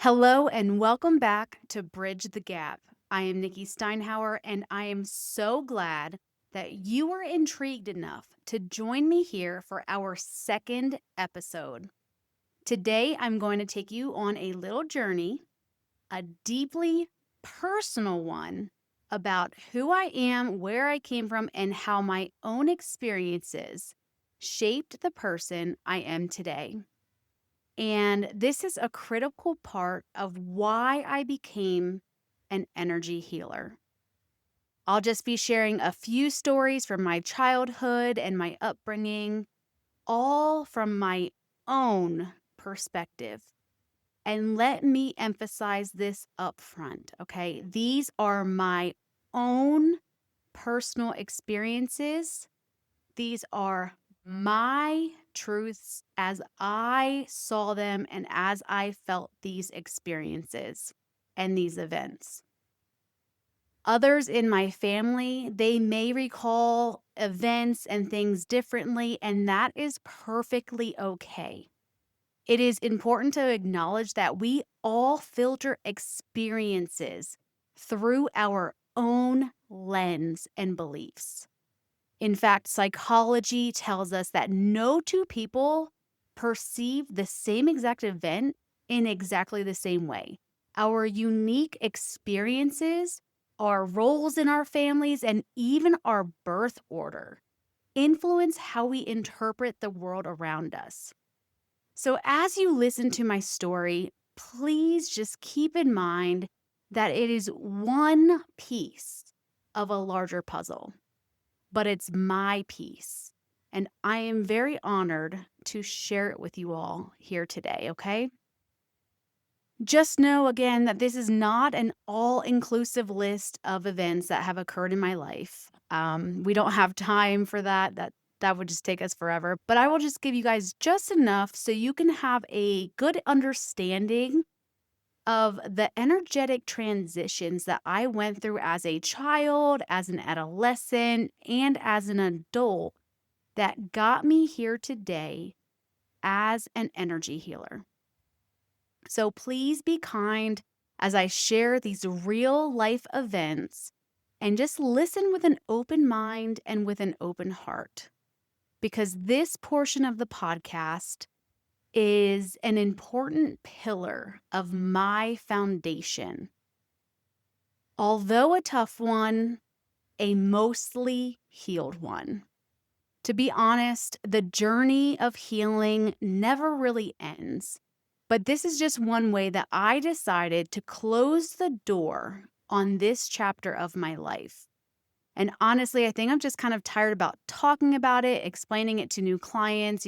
Hello and welcome back to Bridge the Gap. I am Nikki Steinhauer, and I am so glad that you were intrigued enough to join me here for our second episode. Today, I'm going to take you on a little journey, a deeply personal one about who I am, where I came from, and how my own experiences shaped the person I am today. And this is a critical part of why I became an energy healer. I'll just be sharing a few stories from my childhood and my upbringing, all from my own perspective. And let me emphasize this up front, okay? These are my own personal experiences. These are my truths as I saw them and as I felt these experiences and these events. Others in my family, they may recall events and things differently, and that is perfectly okay. It is important to acknowledge that we all filter experiences through our own lens and beliefs. In fact, psychology tells us that no two people perceive the same exact event in exactly the same way. Our unique experiences, our roles in our families, and even our birth order influence how we interpret the world around us. So, as you listen to my story, please just keep in mind that it is one piece of a larger puzzle, but it's my piece. And I am very honored to share it with you all here today, okay? Just know again that this is not an all inclusive list of events that have occurred in my life. We don't have time for that. That would just take us forever. But I will just give you guys just enough so you can have a good understanding of the energetic transitions that I went through as a child, as an adolescent, and as an adult that got me here today as an energy healer. So please be kind as I share these real life events and just listen with an open mind and with an open heart, because this portion of the podcast is an important pillar of my foundation. Although a tough one, a mostly healed one. To be honest, the journey of healing never really ends. But this is just one way that I decided to close the door on this chapter of my life. And honestly, I think I'm just kind of tired about talking about it, explaining it to new clients,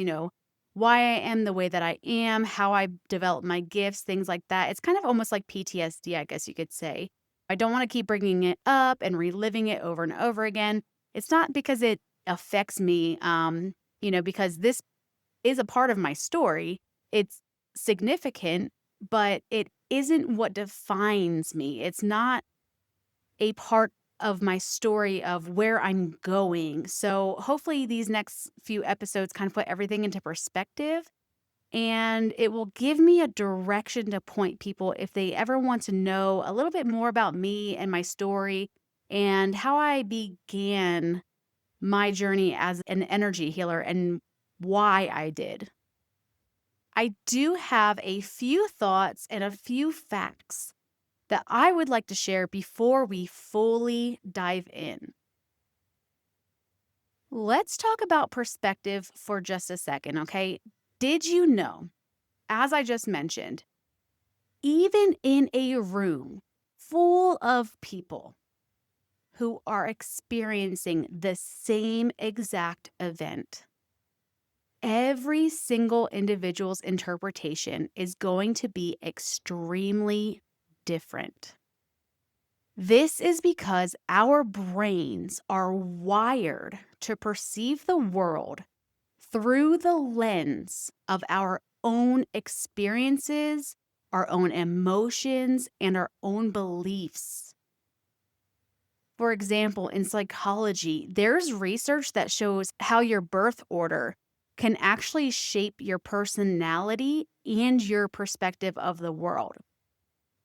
why I am the way that I am, how I develop my gifts, things like that. It's kind of almost like PTSD, I guess you could say. I don't want to keep bringing it up and reliving it over and over again. It's not because it affects me, because this is a part of my story. It's significant, but it isn't what defines me. It's not a part of my story of where I'm going. So hopefully these next few episodes kind of put everything into perspective, and it will give me a direction to point people if they ever want to know a little bit more about me and my story and how I began my journey as an energy healer and why I did. I do have a few thoughts and a few facts that I would like to share before we fully dive in. Let's talk about perspective for just a second, okay? Did you know, as I just mentioned, even in a room full of people who are experiencing the same exact event, every single individual's interpretation is going to be extremely different. This is because our brains are wired to perceive the world through the lens of our own experiences, our own emotions, and our own beliefs. For example, in psychology, there's research that shows how your birth order can actually shape your personality and your perspective of the world.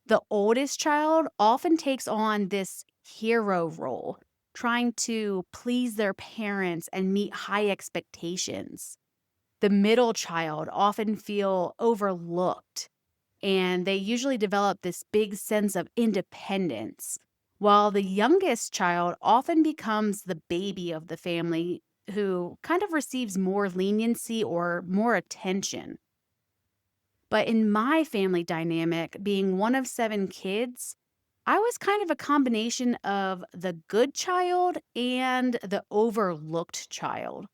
The oldest child often takes on this hero role, trying to please their parents and meet high expectations. The middle child often feel overlooked, and they usually develop this big sense of independence, while the youngest child often becomes the baby of the family who kind of receives more leniency or more attention. But in my family dynamic, being one of 7 kids, I was kind of a combination of the good child and the overlooked child.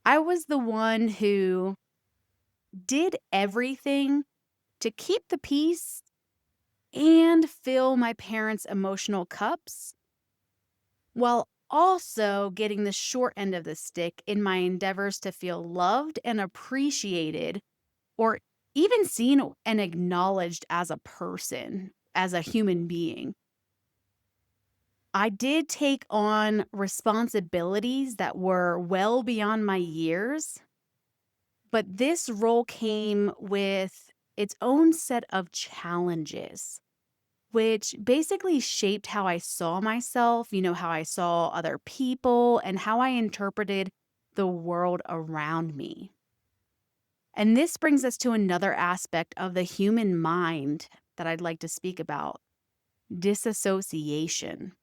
I was the one who did everything to keep the peace and fill my parents' emotional cups while also getting the short end of the stick in my endeavors to feel loved and appreciated, or even seen and acknowledged as a person, as a human being. I did take on responsibilities that were well beyond my years, but this role came with its own set of challenges, which basically shaped how I saw myself, how I saw other people, and how I interpreted the world around me. And this brings us to another aspect of the human mind that I'd like to speak about: disassociation.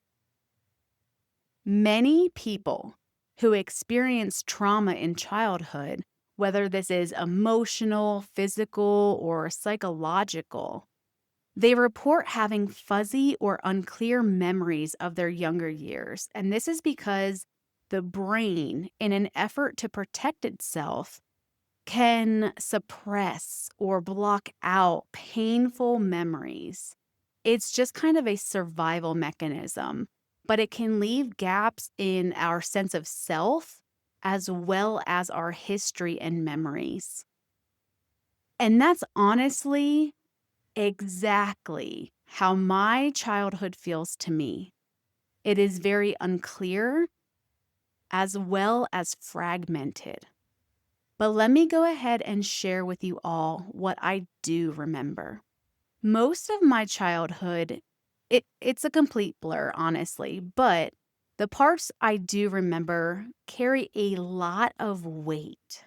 Many people who experience trauma in childhood, whether this is emotional, physical, or psychological, they report having fuzzy or unclear memories of their younger years. And this is because the brain, in an effort to protect itself, can suppress or block out painful memories. It's just kind of a survival mechanism, but it can leave gaps in our sense of self as well as our history and memories. And that's honestly exactly how my childhood feels to me. It is very unclear as well as fragmented. But let me go ahead and share with you all what I do remember. Most of my childhood, it's a complete blur, honestly, but the parts I do remember carry a lot of weight.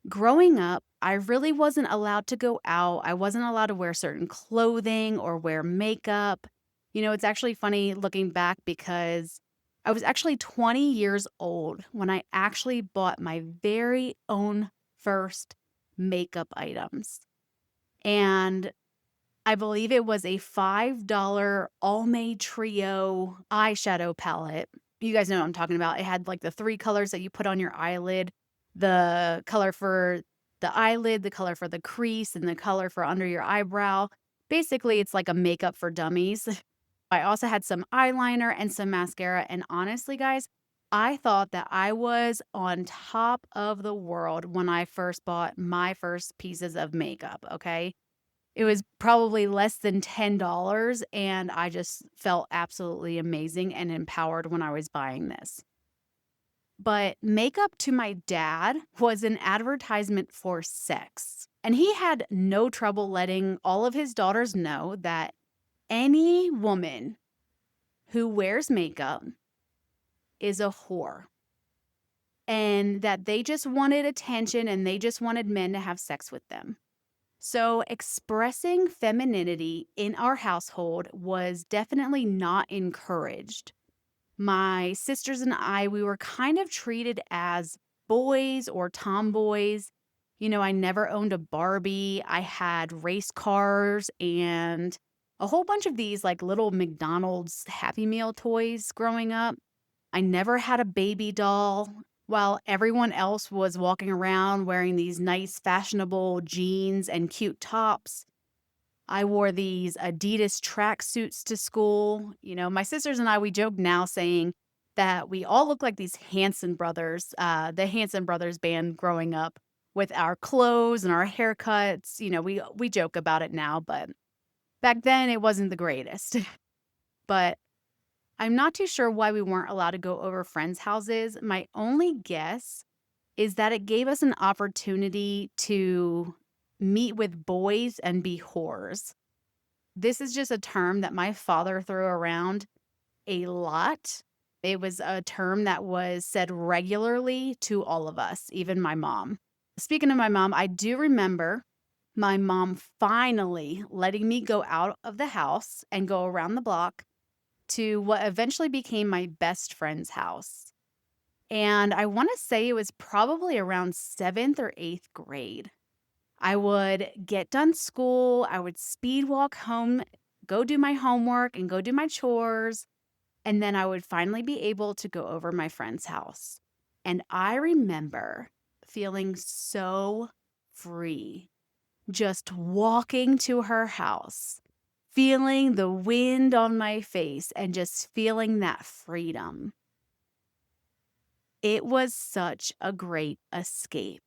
Growing up, I really wasn't allowed to go out. I wasn't allowed to wear certain clothing or wear makeup. It's actually funny looking back because I was actually 20 years old when I actually bought my very own first makeup items. And I believe it was a $5 Almay Trio eyeshadow palette. You guys know what I'm talking about. It had like the 3 colors that you put on your eyelid, the color for the eyelid, the color for the crease, and the color for under your eyebrow. Basically, it's like a makeup for dummies. I also had some eyeliner and some mascara. And honestly, guys, I thought that I was on top of the world when I first bought my first pieces of makeup, okay? It was probably less than $10, and I just felt absolutely amazing and empowered when I was buying this. But makeup to my dad was an advertisement for sex, and he had no trouble letting all of his daughters know that any woman who wears makeup is a whore, and that they just wanted attention and they just wanted men to have sex with them. So, expressing femininity in our household was definitely not encouraged. My sisters and we were kind of treated as boys or tomboys. I never owned a Barbie. I had race cars and a whole bunch of these like little McDonald's Happy Meal toys growing up. I never had a baby doll. While everyone else was walking around wearing these nice fashionable jeans and cute tops, I wore these Adidas tracksuits to school. My sisters and we joke now saying that we all look like these Hanson brothers, the Hanson Brothers band growing up with our clothes and our haircuts. We joke about it now, but back then it wasn't the greatest. But I'm not too sure why we weren't allowed to go over friends' houses. My only guess is that it gave us an opportunity to meet with boys and be whores. This is just a term that my father threw around a lot. It was a term that was said regularly to all of us, even my mom. Speaking of my mom, I do remember my mom finally letting me go out of the house and go around the block to what eventually became my best friend's house. And I want to say it was probably around seventh or eighth grade. I would get done school, I would speed walk home, go do my homework and go do my chores, and then I would finally be able to go over my friend's house. And I remember feeling so free just walking to her house, feeling the wind on my face, and just feeling that freedom. It was such a great escape.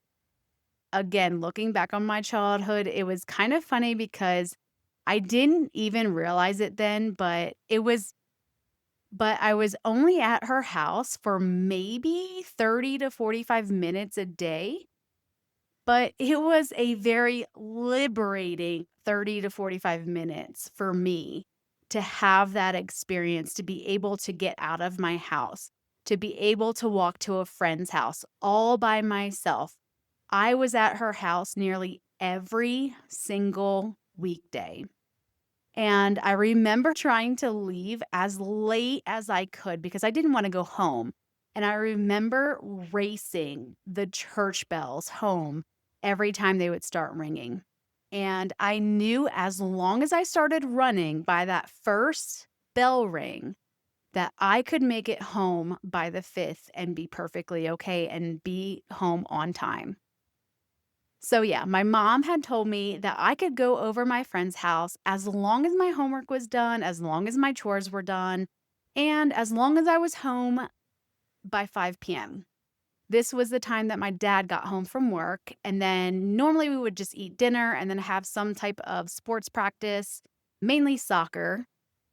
Again, looking back on my childhood, it was kind of funny because I didn't even realize it then, but I was only at her house for maybe 30 to 45 minutes a day, but it was a very liberating 30 to 45 minutes for me to have that experience, to be able to get out of my house, to be able to walk to a friend's house all by myself. I was at her house nearly every single weekday. And I remember trying to leave as late as I could because I didn't want to go home. And I remember racing the church bells home every time they would start ringing. And I knew as long as I started running by that first bell ring, that I could make it home by the fifth and be perfectly okay and be home on time. So, yeah, my mom had told me that I could go over my friend's house as long as my homework was done, as long as my chores were done, and as long as I was home by 5 p.m. This was the time that my dad got home from work. And then normally we would just eat dinner and then have some type of sports practice, mainly soccer.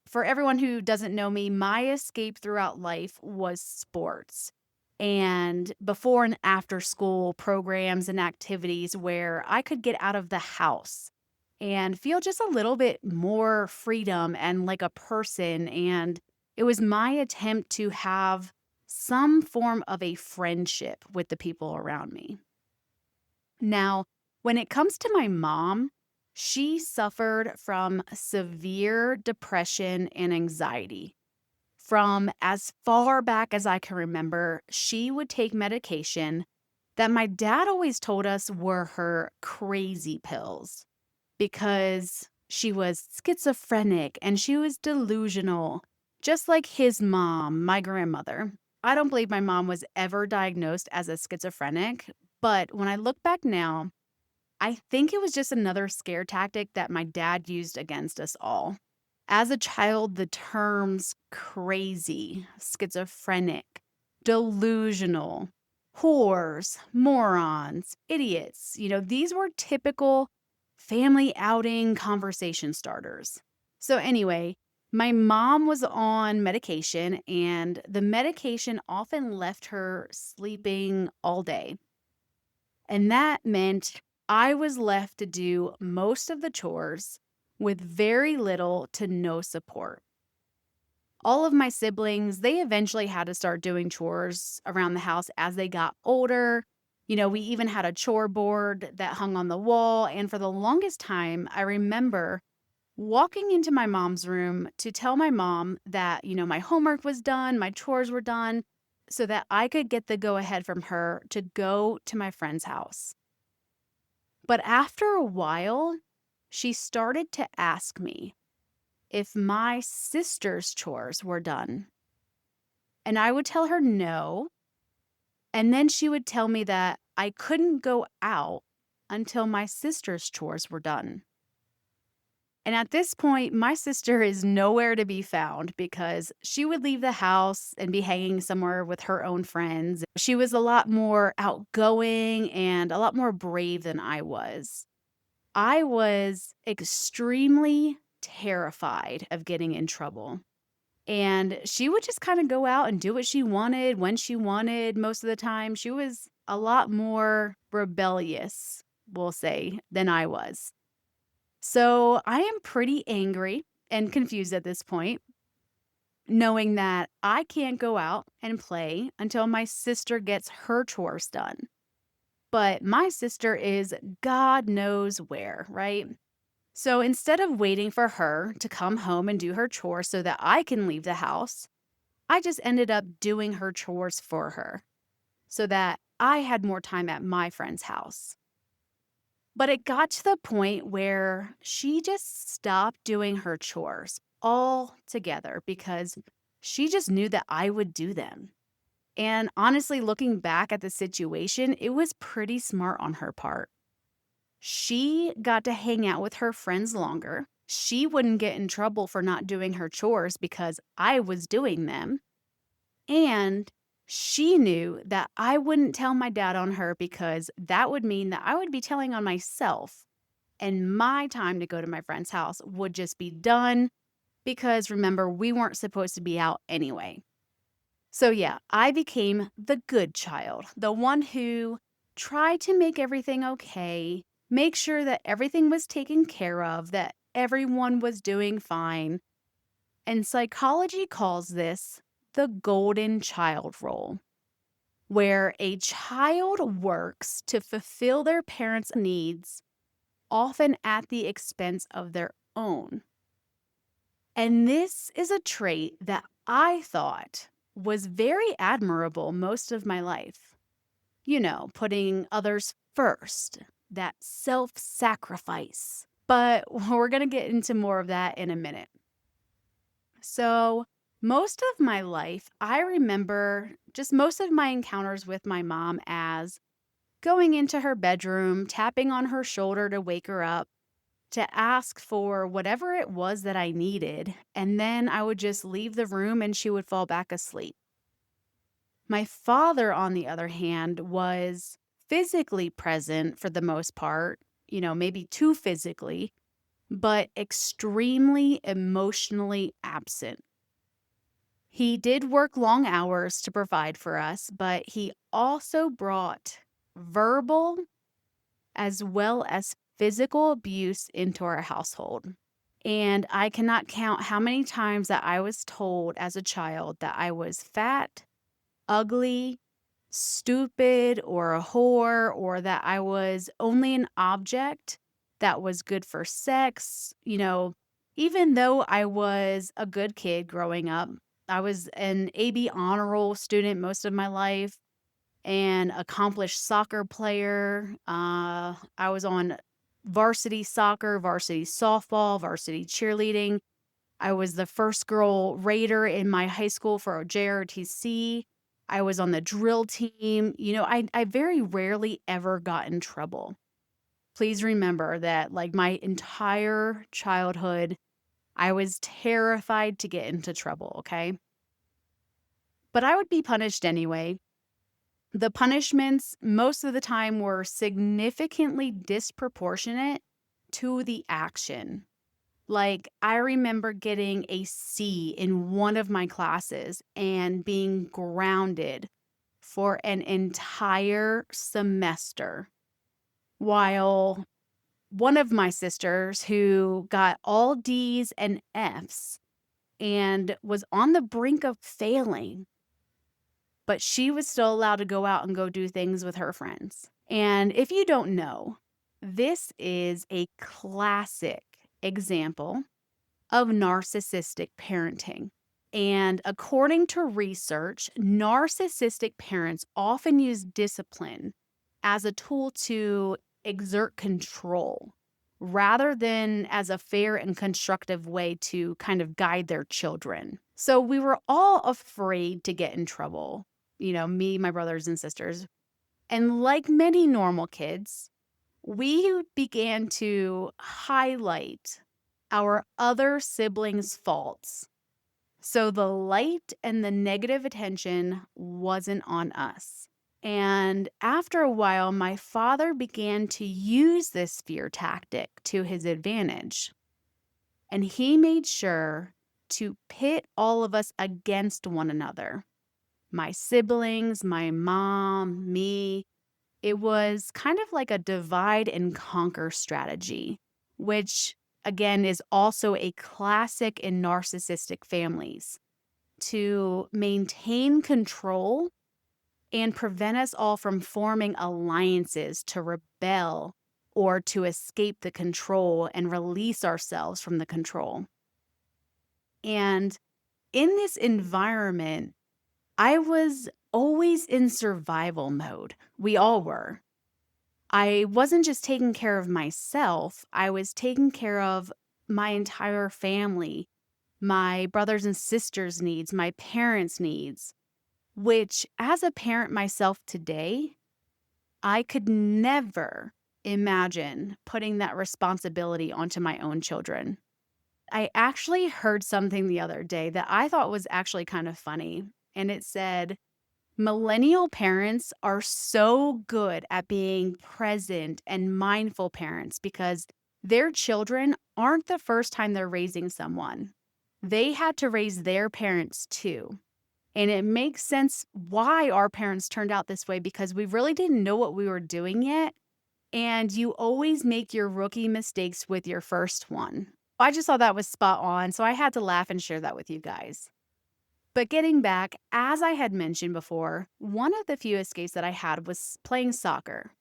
For everyone who doesn't know me, my escape throughout life was sports and before and after school programs and activities where I could get out of the house and feel just a little bit more freedom and like a person. And it was my attempt to have some form of a friendship with the people around me. Now, when it comes to my mom, she suffered from severe depression and anxiety. From as far back as I can remember, she would take medication that my dad always told us were her crazy pills because she was schizophrenic and she was delusional, just like his mom, my grandmother. I don't believe my mom was ever diagnosed as a schizophrenic, but when I look back now, I think it was just another scare tactic that my dad used against us all. As a child, the terms crazy, schizophrenic, delusional, whores, morons, idiots, these were typical family outing conversation starters. So, anyway, my mom was on medication, and the medication often left her sleeping all day. And that meant I was left to do most of the chores with very little to no support. All of my siblings, they eventually had to start doing chores around the house as they got older. We even had a chore board that hung on the wall. And for the longest time, I remember walking into my mom's room to tell my mom that, my homework was done, my chores were done, so that I could get the go ahead from her to go to my friend's house. But after a while, she started to ask me if my sister's chores were done. And I would tell her no. And then she would tell me that I couldn't go out until my sister's chores were done. And at this point, my sister is nowhere to be found because she would leave the house and be hanging somewhere with her own friends. She was a lot more outgoing and a lot more brave than I was. I was extremely terrified of getting in trouble. And she would just kind of go out and do what she wanted when she wanted most of the time. She was a lot more rebellious, we'll say, than I was. So I am pretty angry and confused at this point, knowing that I can't go out and play until my sister gets her chores done. But my sister is God knows where, right? So instead of waiting for her to come home and do her chores so that I can leave the house, I just ended up doing her chores for her so that I had more time at my friend's house. But it got to the point where she just stopped doing her chores altogether because she just knew that I would do them. And honestly, looking back at the situation, it was pretty smart on her part. She got to hang out with her friends longer. She wouldn't get in trouble for not doing her chores because I was doing them. And she knew that I wouldn't tell my dad on her because that would mean that I would be telling on myself. And my time to go to my friend's house would just be done because remember, we weren't supposed to be out anyway. So, yeah, I became the good child, the one who tried to make everything okay, make sure that everything was taken care of, that everyone was doing fine. And psychology calls this the golden child role, where a child works to fulfill their parents' needs, often at the expense of their own. And this is a trait that I thought was very admirable most of my life. You know, putting others first, that self sacrifice. But we're going to get into more of that in a minute. So, most of my life, I remember just most of my encounters with my mom as going into her bedroom, tapping on her shoulder to wake her up, to ask for whatever it was that I needed, and then I would just leave the room and she would fall back asleep. My father, on the other hand, was physically present for the most part, you know, maybe too physically, but extremely emotionally absent. He did work long hours to provide for us, but he also brought verbal as well as physical abuse into our household. And I cannot count how many times that I was told as a child that I was fat, ugly, stupid, or a whore, or that I was only an object that was good for sex. You know, even though I was a good kid growing up, I was an AB honor roll student most of my life, an accomplished soccer player. I was on varsity soccer, varsity softball, varsity cheerleading. I was the first girl raider in my high school for JRTC. I was on the drill team. You know, I very rarely ever got in trouble. Please remember that, like, my entire childhood, I was terrified to get into trouble, okay? But I would be punished anyway. The punishments most of the time were significantly disproportionate to the action. Like, I remember getting a C in one of my classes and being grounded for an entire semester, while one of my sisters who got all D's and F's and was on the brink of failing, but she was still allowed to go out and go do things with her friends. And if you don't know, this is a classic example of narcissistic parenting. And according to research, narcissistic parents often use discipline as a tool to exert control rather than as a fair and constructive way to kind of guide their children. So we were all afraid to get in trouble, you know, me, my brothers and sisters. And like many normal kids, we began to highlight our other siblings' faults. So the light and the negative attention wasn't on us. And after a while, my father began to use this fear tactic to his advantage. And he made sure to pit all of us against one another. My siblings, my mom, me. It was kind of like a divide and conquer strategy which again is also a classic in narcissistic families, to maintain control and prevent us all from forming alliances to rebel or to escape the control and release ourselves from the control. And in this environment, I was always in survival mode. We all were. I wasn't just taking care of myself, I was taking care of my entire family, my brothers and sisters' needs, my parents' needs, which as a parent myself today, I could never imagine putting that responsibility onto my own children. I actually heard something the other day that I thought was actually kind of funny, and it said, millennial parents are so good at being present and mindful parents because their children aren't the first time they're raising someone. They had to raise their parents too. And it makes sense why our parents turned out this way because we really didn't know what we were doing yet. And you always make your rookie mistakes with your first one. I just thought that was spot on, so I had to laugh and share that with you guys. But getting back, as I had mentioned before, one of the few escapes that I had was playing soccer.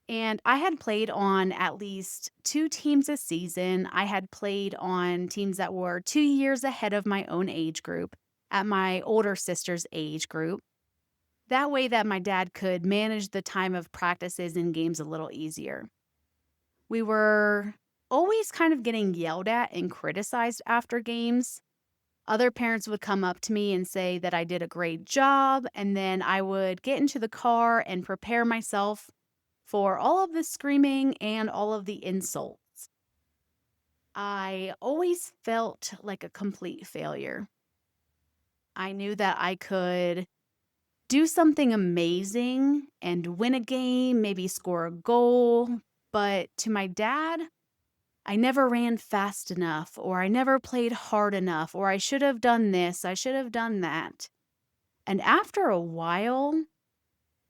And I had played on at least 2 teams a season. I had played on teams that were 2 years ahead of my own age group, at my older sister's age group. That way that my dad could manage the time of practices and games a little easier. We were always kind of getting yelled at and criticized after games. Other parents would come up to me and say that I did a great job, and then I would get into the car and prepare myself for all of the screaming and all of the insults. I always felt like a complete failure. I knew that I could do something amazing and win a game, maybe score a goal, but to my dad, I never ran fast enough, or I never played hard enough, or I should have done this, I should have done that. And after a while,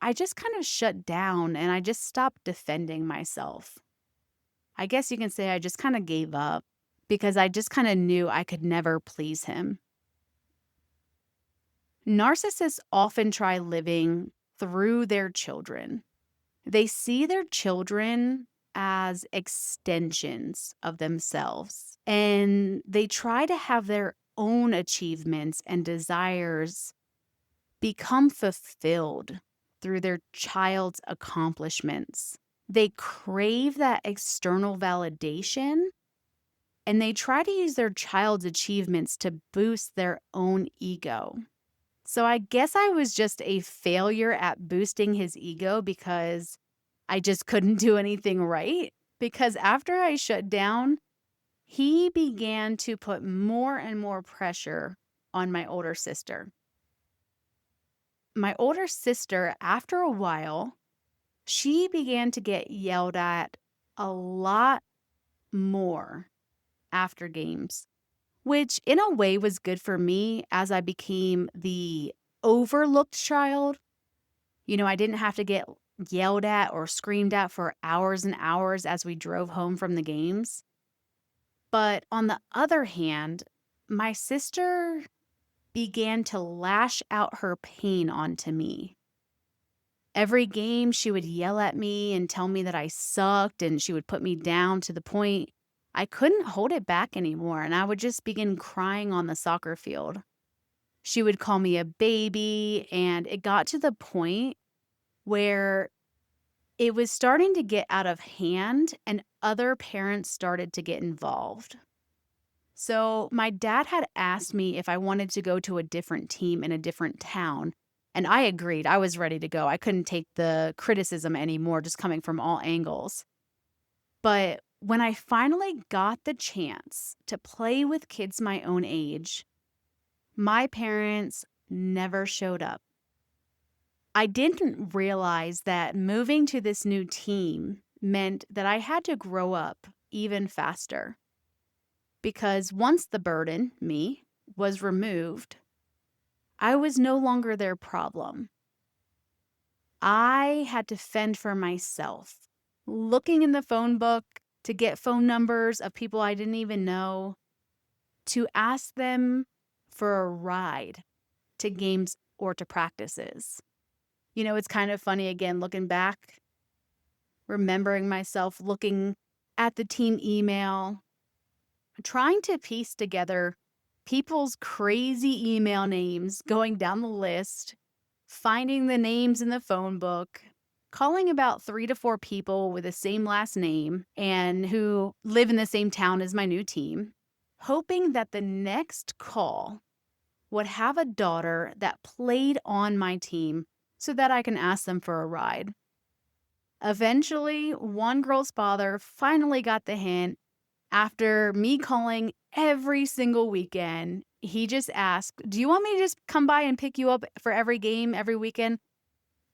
I just kind of shut down and I just stopped defending myself. I guess you can say I just kind of gave up because I just kind of knew I could never please him. Narcissists often try living through their children. They see their children as extensions of themselves, and they try to have their own achievements and desires become fulfilled through their child's accomplishments. They crave that external validation, and they try to use their child's achievements to boost their own ego. So I guess I was just a failure at boosting his ego because I just couldn't do anything right. Because after I shut down, he began to put more and more pressure on my older sister. My older sister, after a while, she began to get yelled at a lot more after games, which in a way was good for me as I became the overlooked child. You know, I didn't have to get yelled at or screamed at for hours and hours as we drove home from the games. But on the other hand, my sister began to lash out her pain onto me. Every game, she would yell at me and tell me that I sucked, and she would put me down to the point I couldn't hold it back anymore, and I would just begin crying on the soccer field. She would call me a baby, and it got to the point where it was starting to get out of hand and other parents started to get involved. So my dad had asked me if I wanted to go to a different team in a different town. And I agreed. I was ready to go. I couldn't take the criticism anymore, just coming from all angles. But when I finally got the chance to play with kids my own age, my parents never showed up. I didn't realize that moving to this new team meant that I had to grow up even faster. Because once the burden, me, was removed, I was no longer their problem. I had to fend for myself, looking in the phone book to get phone numbers of people I didn't even know, to ask them for a ride to games or to practices. It's kind of funny again, looking back, remembering myself looking at the team email, trying to piece together people's crazy email names, going down the list, finding the names in the phone book, calling about 3 to 4 people with the same last name and who live in the same town as my new team, hoping that the next call would have a daughter that played on my team so that I can ask them for a ride. Eventually, one girl's father finally got the hint. After me calling every single weekend, he just asked, "Do you want me to just come by and pick you up for every game every weekend?"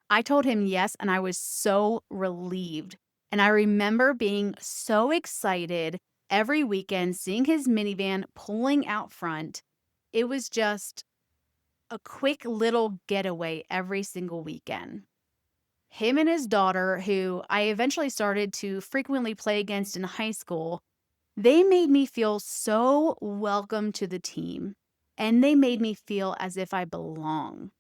I told him yes, and I was so relieved. And I remember being so excited every weekend, seeing his minivan pulling out front. It was just a quick little getaway every single weekend. Him and his daughter, who I eventually started to frequently play against in high school, they made me feel so welcome to the team, and they made me feel as if I belong.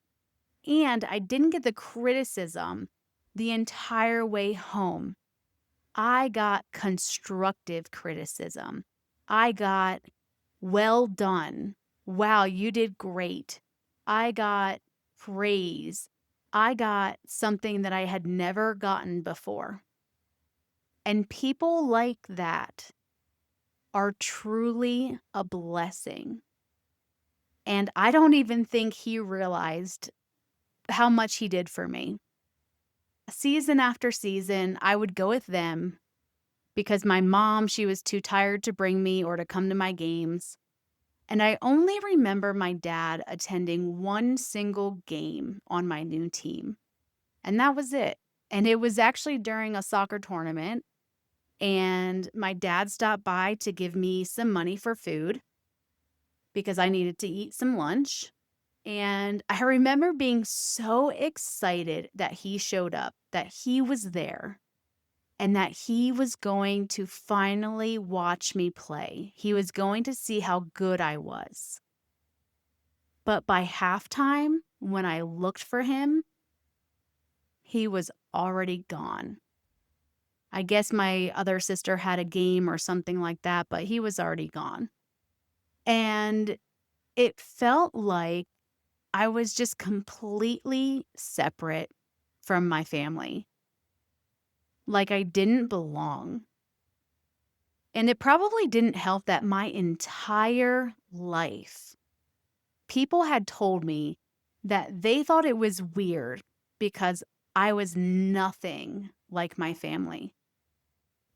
And I didn't get the criticism the entire way home. I got constructive criticism. I got, "Well done. Wow, you did great." I got praise. I got something that I had never gotten before. And people like that are truly a blessing. And I don't even think he realized how much he did for me. Season after season, I would go with them because my mom, she was too tired to bring me or to come to my games. And I only remember my dad attending one single game on my new team. And that was it. And it was actually during a soccer tournament. And my dad stopped by to give me some money for food because I needed to eat some lunch. And I remember being so excited that he showed up, that he was there, and that he was going to finally watch me play. He was going to see how good I was. But by halftime, when I looked for him, he was already gone. I guess my other sister had a game or something like that, but he was already gone. And it felt like I was just completely separate from my family, like I didn't belong. And it probably didn't help that my entire life, people had told me that they thought it was weird because I was nothing like my family.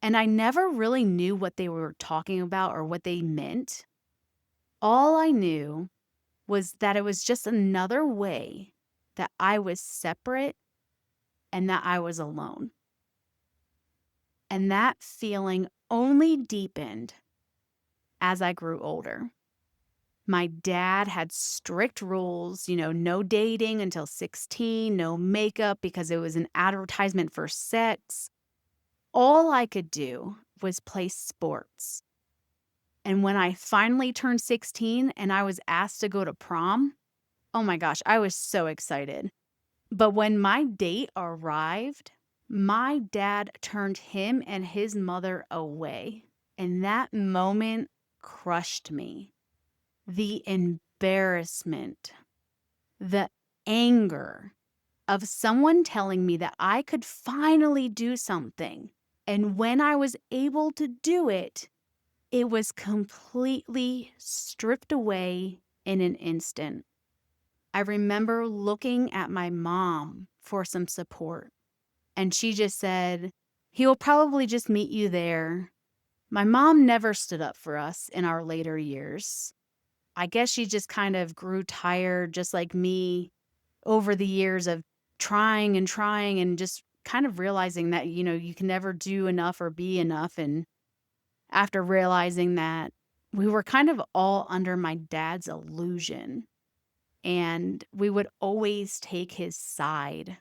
And I never really knew what they were talking about or what they meant. All I knew was that it was just another way that I was separate and that I was alone. And that feeling only deepened as I grew older. My dad had strict rules, no dating until 16, no makeup because it was an advertisement for sex. All I could do was play sports. And when I finally turned 16 and I was asked to go to prom, oh my gosh, I was so excited. But when my date arrived, my dad turned him and his mother away. And that moment crushed me. The embarrassment, the anger of someone telling me that I could finally do something. And when I was able to do it, it was completely stripped away in an instant. I remember looking at my mom for some support, and she just said, "He will probably just meet you there." My mom never stood up for us in our later years. I guess she just kind of grew tired, just like me, over the years of trying and just kind of realizing that, you can never do enough or be enough. And after realizing that we were kind of all under my dad's illusion and we would always take his side.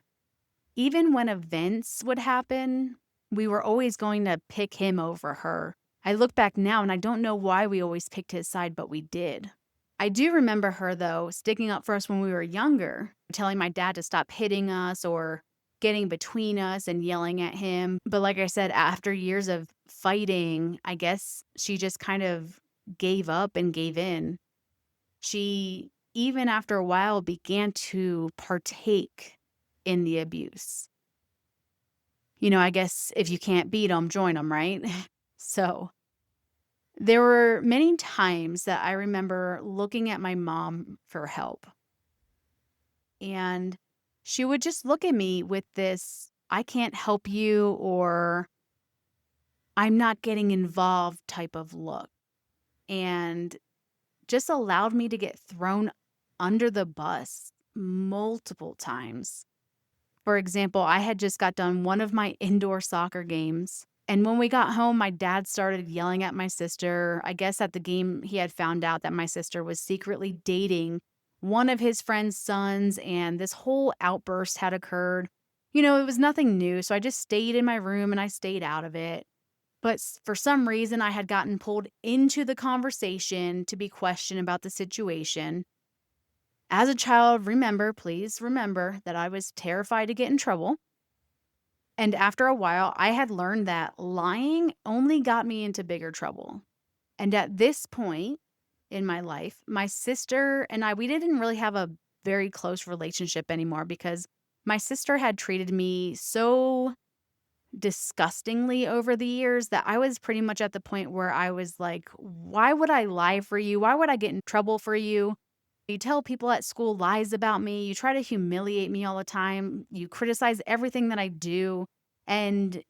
Even when events would happen, we were always going to pick him over her. I look back now and I don't know why we always picked his side, but we did. I do remember her, though, sticking up for us when we were younger, telling my dad to stop hitting us or getting between us and yelling at him. But like I said, after years of fighting, I guess she just kind of gave up and gave in. She, even after a while, began to partake in the abuse. I guess if you can't beat them, join them, right? So there were many times that I remember looking at my mom for help, and she would just look at me with this, I can't help you, or I'm not getting involved type of look, and just allowed me to get thrown under the bus multiple times. For example, I had just got done one of my indoor soccer games. And when we got home, my dad started yelling at my sister. I guess at the game, he had found out that my sister was secretly dating one of his friend's sons, and this whole outburst had occurred. It was nothing new. So I just stayed in my room and I stayed out of it. But for some reason, I had gotten pulled into the conversation to be questioned about the situation. As a child, please remember that I was terrified to get in trouble. And after a while, I had learned that lying only got me into bigger trouble. And at this point in my life, my sister and I, we didn't really have a very close relationship anymore because my sister had treated me so disgustingly over the years that I was pretty much at the point where I was like, why would I lie for you? Why would I get in trouble for you? You tell people at school lies about me. You try to humiliate me all the time. You criticize everything that I do. And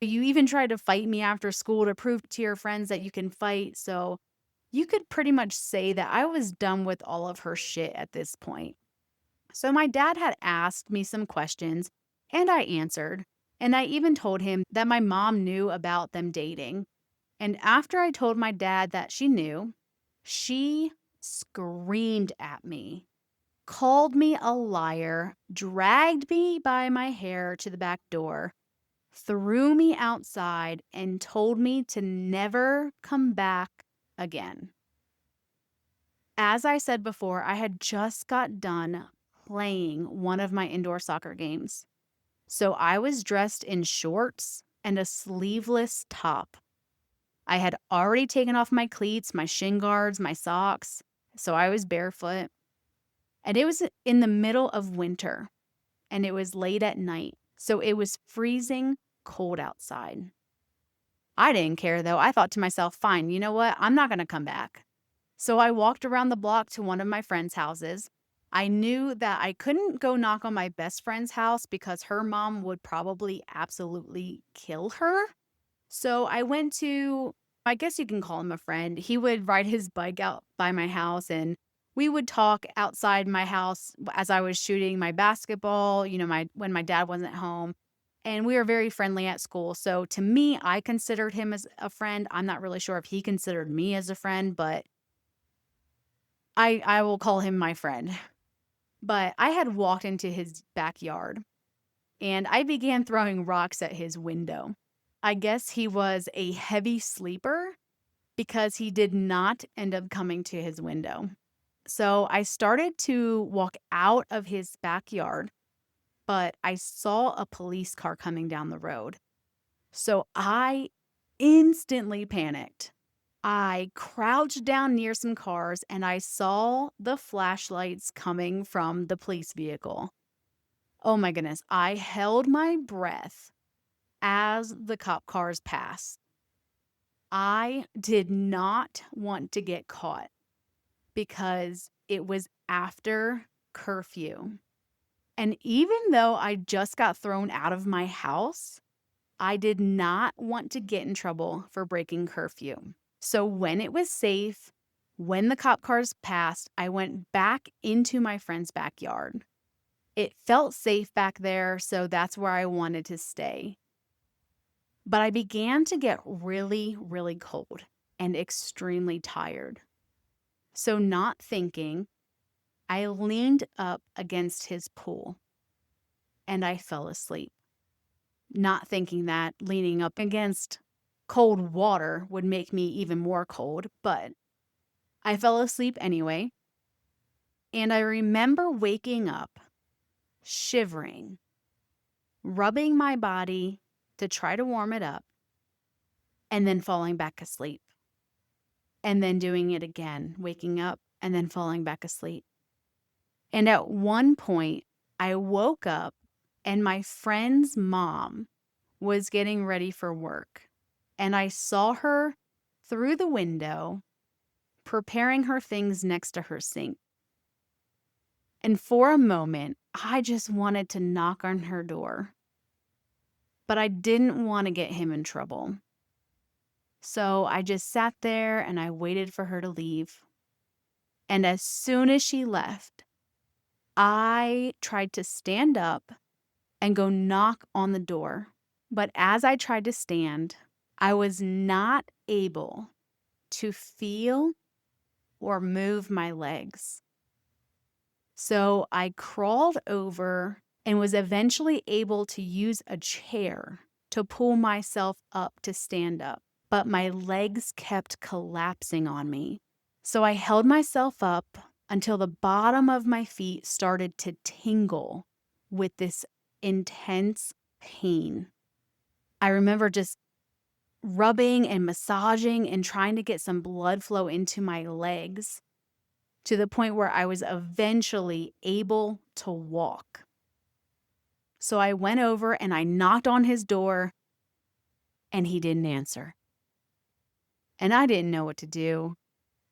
you even try to fight me after school to prove to your friends that you can fight. So you could pretty much say that I was done with all of her shit at this point. So my dad had asked me some questions and I answered. And I even told him that my mom knew about them dating. And after I told my dad that she knew, she screamed at me, called me a liar, dragged me by my hair to the back door, threw me outside, and told me to never come back again. As I said before, I had just got done playing one of my indoor soccer games. So I was dressed in shorts and a sleeveless top. I had already taken off my cleats, my shin guards, my socks, so I was barefoot. And it was in the middle of winter, and it was late at night, so it was freezing cold outside. I didn't care though. I thought to myself, fine, you know what? I'm not going to come back. So I walked around the block to one of my friends' houses. I knew that I couldn't go knock on my best friend's house because her mom would probably absolutely kill her. So I went to, I guess you can call him a friend. He would ride his bike out by my house and we would talk outside my house as I was shooting my basketball, when my dad wasn't home. And we were very friendly at school. So to me, I considered him as a friend. I'm not really sure if he considered me as a friend, but I will call him my friend. But I had walked into his backyard and I began throwing rocks at his window. I guess he was a heavy sleeper because he did not end up coming to his window. So I started to walk out of his backyard, but I saw a police car coming down the road. So I instantly panicked. I crouched down near some cars and I saw the flashlights coming from the police vehicle. Oh my goodness. I held my breath as the cop cars passed. I did not want to get caught because it was after curfew. And even though I just got thrown out of my house, I did not want to get in trouble for breaking curfew. So when it was safe, when the cop cars passed, I went back into my friend's backyard. It felt safe back there, so that's where I wanted to stay. But I began to get really, really cold and extremely tired. So, not thinking, I leaned up against his pool and I fell asleep. not thinking that leaning up against cold water would make me even more cold, but I fell asleep anyway. And I remember waking up, shivering, rubbing my body to try to warm it up, and then falling back asleep. And then doing it again, waking up and then falling back asleep. And at one point, I woke up and my friend's mom was getting ready for work. And I saw her through the window preparing her things next to her sink. And for a moment, I just wanted to knock on her door. But I didn't want to get him in trouble. So I just sat there and I waited for her to leave. And as soon as she left, I tried to stand up and go knock on the door. But as I tried to stand, I was not able to feel or move my legs. So I crawled over and was eventually able to use a chair to pull myself up to stand up. But my legs kept collapsing on me. So I held myself up until the bottom of my feet started to tingle with this intense pain. I remember just rubbing and massaging and trying to get some blood flow into my legs to the point where I was eventually able to walk. So I went over and I knocked on his door and he didn't answer. And I didn't know what to do.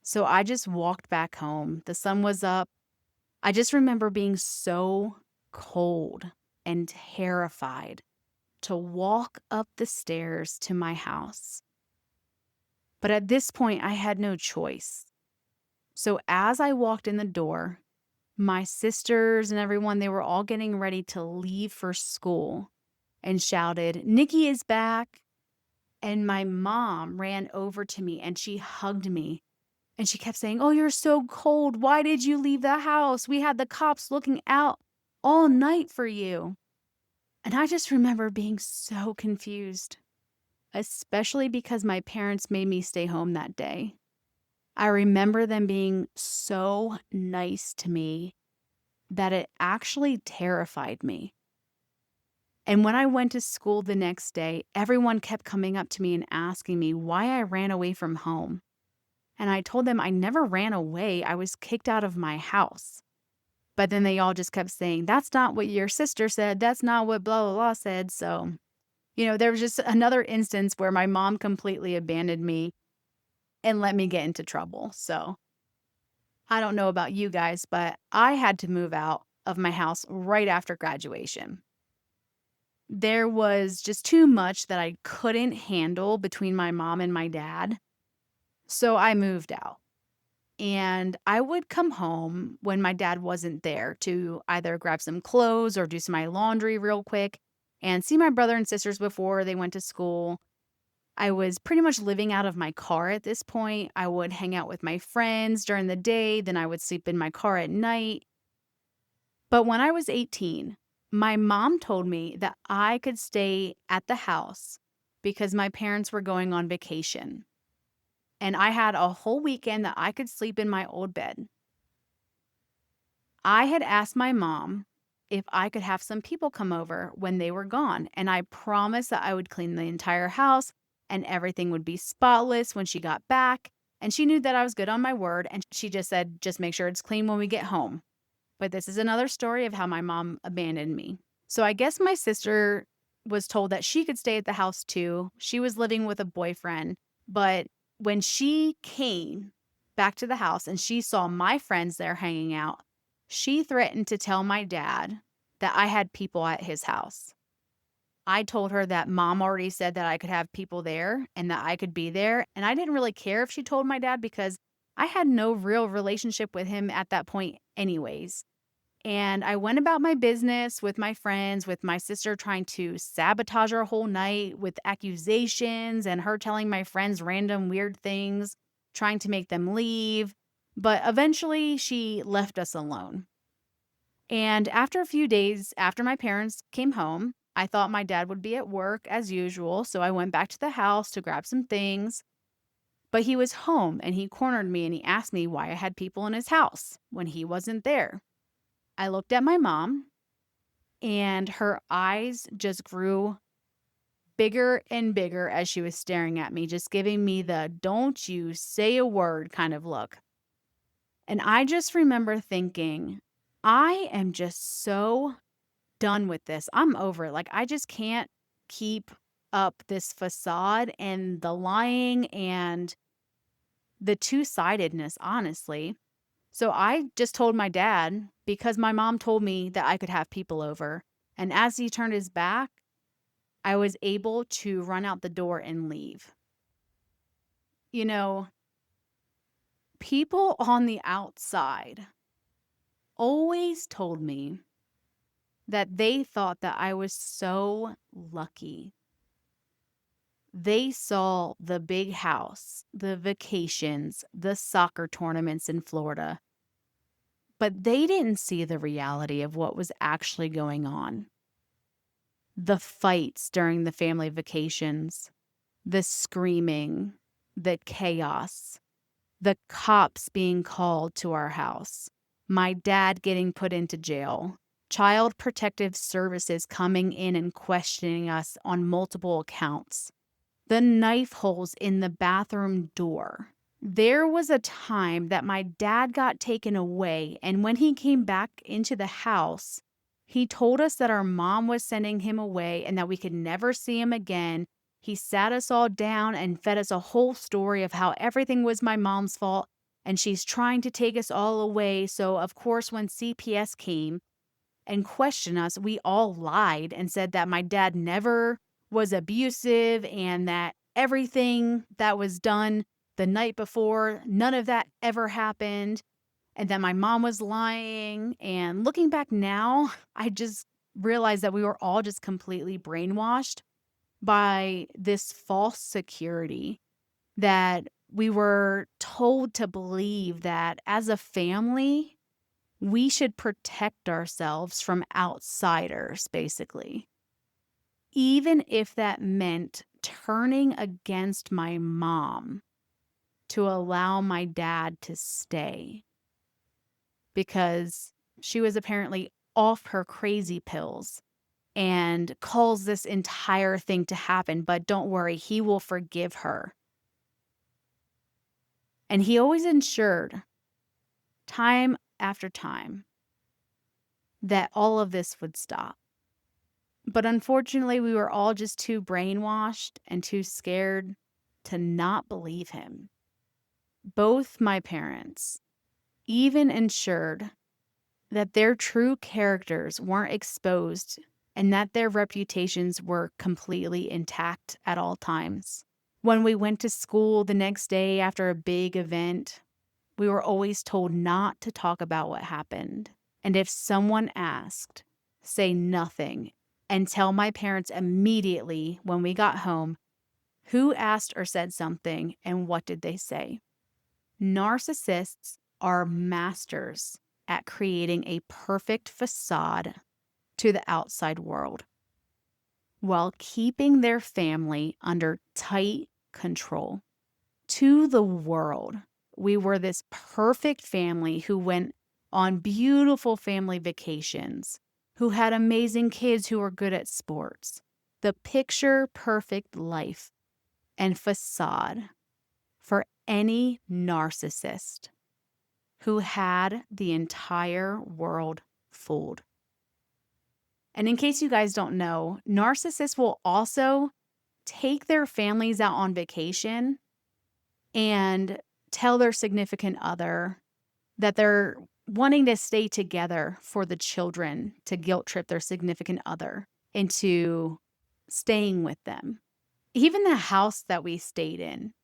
So I just walked back home. The sun was up. I just remember being so cold and terrified to walk up the stairs to my house. But at this point, I had no choice. So as I walked in the door, my sisters and everyone, they were all getting ready to leave for school and shouted, "Nikki is back." And my mom ran over to me and she hugged me. And she kept saying, "Oh, you're so cold. Why did you leave the house? We had the cops looking out all night for you." And I just remember being so confused, especially because my parents made me stay home that day. I remember them being so nice to me that it actually terrified me. And when I went to school the next day, everyone kept coming up to me and asking me why I ran away from home. And I told them I never ran away. I was kicked out of my house. But then they all just kept saying, "That's not what your sister said. That's not what blah, blah, blah said." So, there was just another instance where my mom completely abandoned me and let me get into trouble. So I don't know about you guys, but I had to move out of my house right after graduation. There was just too much that I couldn't handle between my mom and my dad. So I moved out. And I would come home when my dad wasn't there to either grab some clothes or do some of my laundry real quick and see my brother and sisters before they went to school. I was pretty much living out of my car at this point. I would hang out with my friends during the day, then I would sleep in my car at night. But when I was 18, my mom told me that I could stay at the house because my parents were going on vacation. And I had a whole weekend that I could sleep in my old bed. I had asked my mom if I could have some people come over when they were gone, and I promised that I would clean the entire house and everything would be spotless when she got back. And she knew that I was good on my word, and she just said, "Just make sure it's clean when we get home." But this is another story of how my mom abandoned me. So I guess my sister was told that she could stay at the house too. She was living with a boyfriend, but when she came back to the house and she saw my friends there hanging out, she threatened to tell my dad that I had people at his house. I told her that mom already said that I could have people there and that I could be there. And I didn't really care if she told my dad because I had no real relationship with him at that point, anyways. And I went about my business with my friends, with my sister trying to sabotage our whole night with accusations and her telling my friends random weird things, trying to make them leave. But eventually she left us alone. And after a few days after my parents came home, I thought my dad would be at work as usual, so I went back to the house to grab some things. But he was home and he cornered me and he asked me why I had people in his house when he wasn't there. I looked at my mom and her eyes just grew bigger and bigger as she was staring at me, just giving me the don't you say a word kind of look. And I just remember thinking, I am just so done with this. I'm over it. Like, I just can't keep up this facade and the lying and the two-sidedness, honestly. So I just told my dad because my mom told me that I could have people over. And as he turned his back, I was able to run out the door and leave. You know, people on the outside always told me that they thought that I was so lucky. They saw the big house, the vacations, the soccer tournaments in Florida, but they didn't see the reality of what was actually going on. The fights during the family vacations, the screaming, the chaos, the cops being called to our house, my dad getting put into jail, Child Protective Services coming in and questioning us on multiple accounts, the knife holes in the bathroom door. There was a time that my dad got taken away, and when he came back into the house, he told us that our mom was sending him away and that we could never see him again. He sat us all down and fed us a whole story of how everything was my mom's fault and she's trying to take us all away. So, of course, when CPS came and questioned us, we all lied and said that my dad never was abusive and that everything that was done the night before, none of that ever happened, and that my mom was lying. And looking back now, I just realized that we were all just completely brainwashed by this false security that we were told to believe that as a family, we should protect ourselves from outsiders, basically. Even if that meant turning against my mom to allow my dad to stay because she was apparently off her crazy pills and calls this entire thing to happen. But don't worry, he will forgive her. And he always ensured, time after time, that all of this would stop. But unfortunately, we were all just too brainwashed and too scared to not believe him. Both my parents even ensured that their true characters weren't exposed and that their reputations were completely intact at all times. When we went to school the next day after a big event, we were always told not to talk about what happened. And if someone asked, say nothing and tell my parents immediately when we got home who asked or said something and what did they say. Narcissists are masters at creating a perfect facade to the outside world while keeping their family under tight control. To the world, we were this perfect family who went on beautiful family vacations, who had amazing kids who were good at sports. The picture perfect life and facade for any narcissist who had the entire world fooled. And in case you guys don't know, narcissists will also take their families out on vacation and tell their significant other that they're wanting to stay together for the children to guilt trip their significant other into staying with them. Even the house that we stayed in,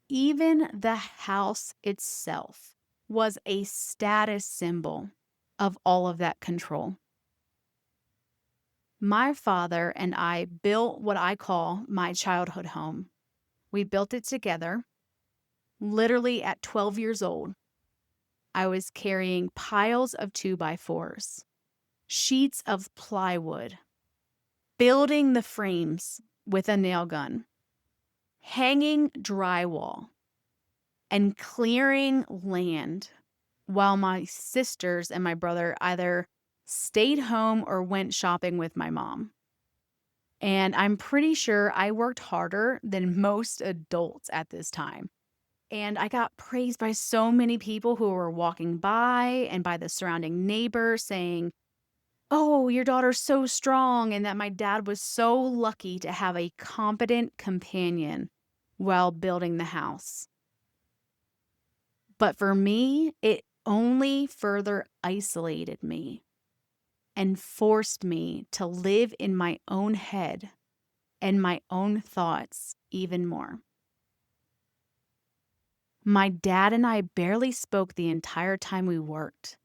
even the house itself was a status symbol of all of that control. My father and I built what I call my childhood home. We built it together. Literally at 12 years old, I was carrying piles of 2x4s, sheets of plywood, building the frames with a nail gun, hanging drywall, and clearing land while my sisters and my brother either stayed home or went shopping with my mom. And I'm pretty sure I worked harder than most adults at this time. And I got praised by so many people who were walking by and by the surrounding neighbors saying, "Oh, your daughter's so strong," and that my dad was so lucky to have a competent companion while building the house. But for me, it only further isolated me and forced me to live in my own head and my own thoughts even more. My dad and I barely spoke the entire time we worked.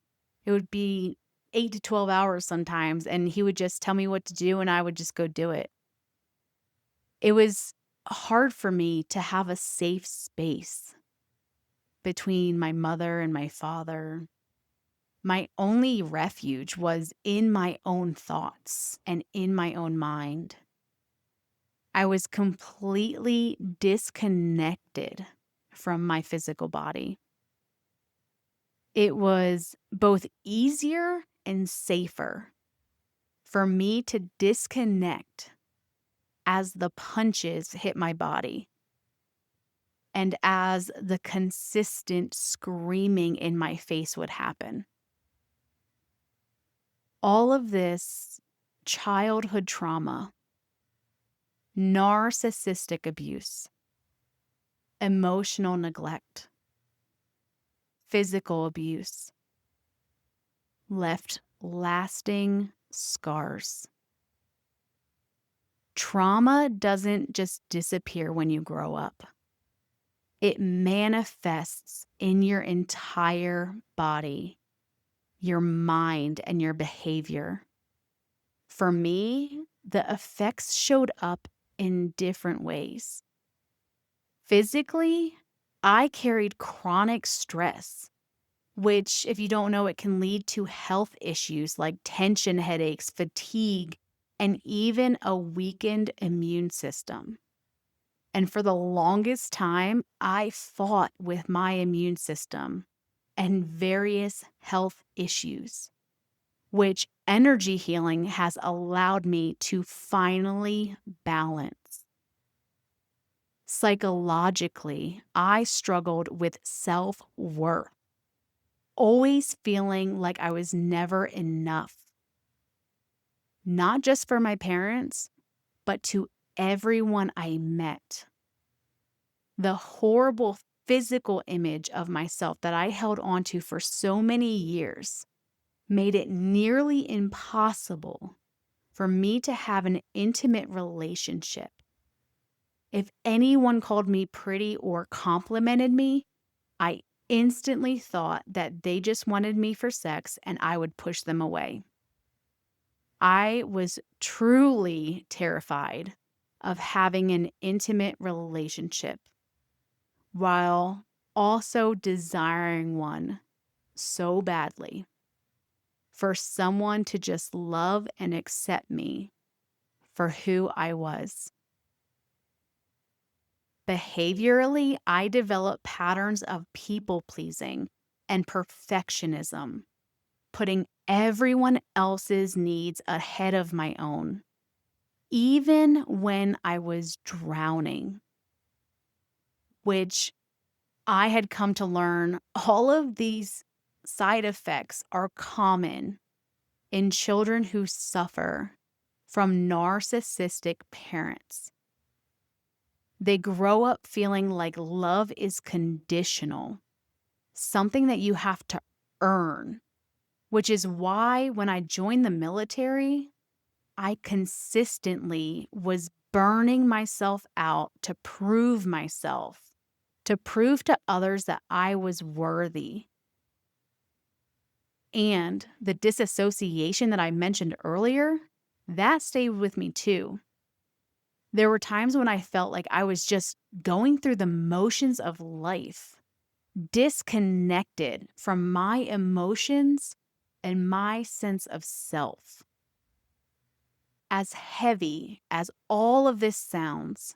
It would be 8 to 12 hours sometimes, and he would just tell me what to do, and I would just go do it. It was hard for me to have a safe space between my mother and my father. My only refuge was in my own thoughts and in my own mind. I was completely disconnected from my physical body. It was both easier and safer for me to disconnect as the punches hit my body and as the consistent screaming in my face would happen. All of this childhood trauma, narcissistic abuse, emotional neglect, physical abuse left lasting scars. Trauma doesn't just disappear when you grow up. It manifests in your entire body, your mind, and your behavior. For me, the effects showed up in different ways. Physically, I carried chronic stress, which, if you don't know, it can lead to health issues like tension headaches, fatigue, and even a weakened immune system. And for the longest time, I fought with my immune system and various health issues, which energy healing has allowed me to finally balance. Psychologically, I struggled with self-worth, always feeling like I was never enough, not just for my parents, but to everyone I met. The horrible physical image of myself that I held onto for so many years made it nearly impossible for me to have an intimate relationship. If anyone called me pretty or complimented me, I instantly thought that they just wanted me for sex and I would push them away. I was truly terrified of having an intimate relationship while also desiring one so badly, for someone to just love and accept me for who I was. Behaviorally, I developed patterns of people pleasing and perfectionism, putting everyone else's needs ahead of my own, even when I was drowning, which I had come to learn all of these side effects are common in children who suffer from narcissistic parents. They grow up feeling like love is conditional, something that you have to earn, which is why when I joined the military, I consistently was burning myself out to prove myself, to prove to others that I was worthy. And the disassociation that I mentioned earlier, that stayed with me too. There were times when I felt like I was just going through the motions of life, disconnected from my emotions and my sense of self. As heavy as all of this sounds,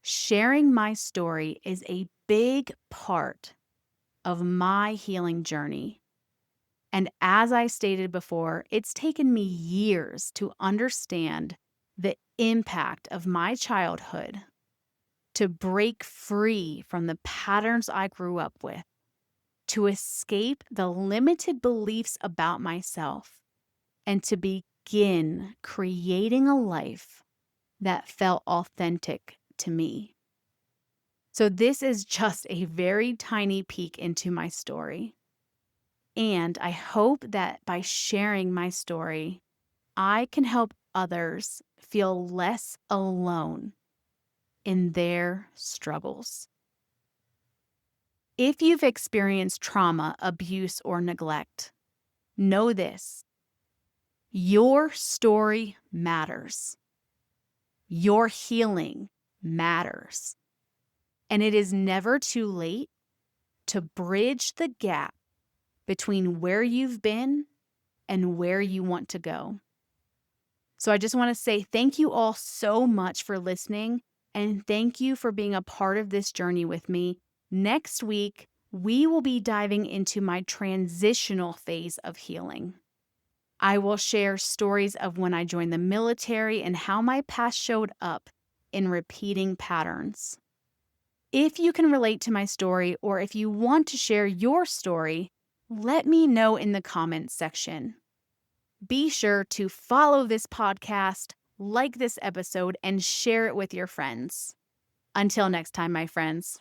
sharing my story is a big part of my healing journey. And as I stated before, it's taken me years to understand the impact of my childhood, to break free from the patterns I grew up with, to escape the limited beliefs about myself, and to begin creating a life that felt authentic to me. So, this is just a very tiny peek into my story. And I hope that by sharing my story, I can help others feel less alone in their struggles. If you've experienced trauma, abuse, or neglect, know this: your story matters. Your healing matters. And it is never too late to bridge the gap between where you've been and where you want to go. So I just want to say thank you all so much for listening, and thank you for being a part of this journey with me. Next week, we will be diving into my transitional phase of healing. I will share stories of when I joined the military and how my past showed up in repeating patterns. If you can relate to my story, or if you want to share your story, let me know in the comments section. Be sure to follow this podcast, like this episode, and share it with your friends. Until next time, my friends.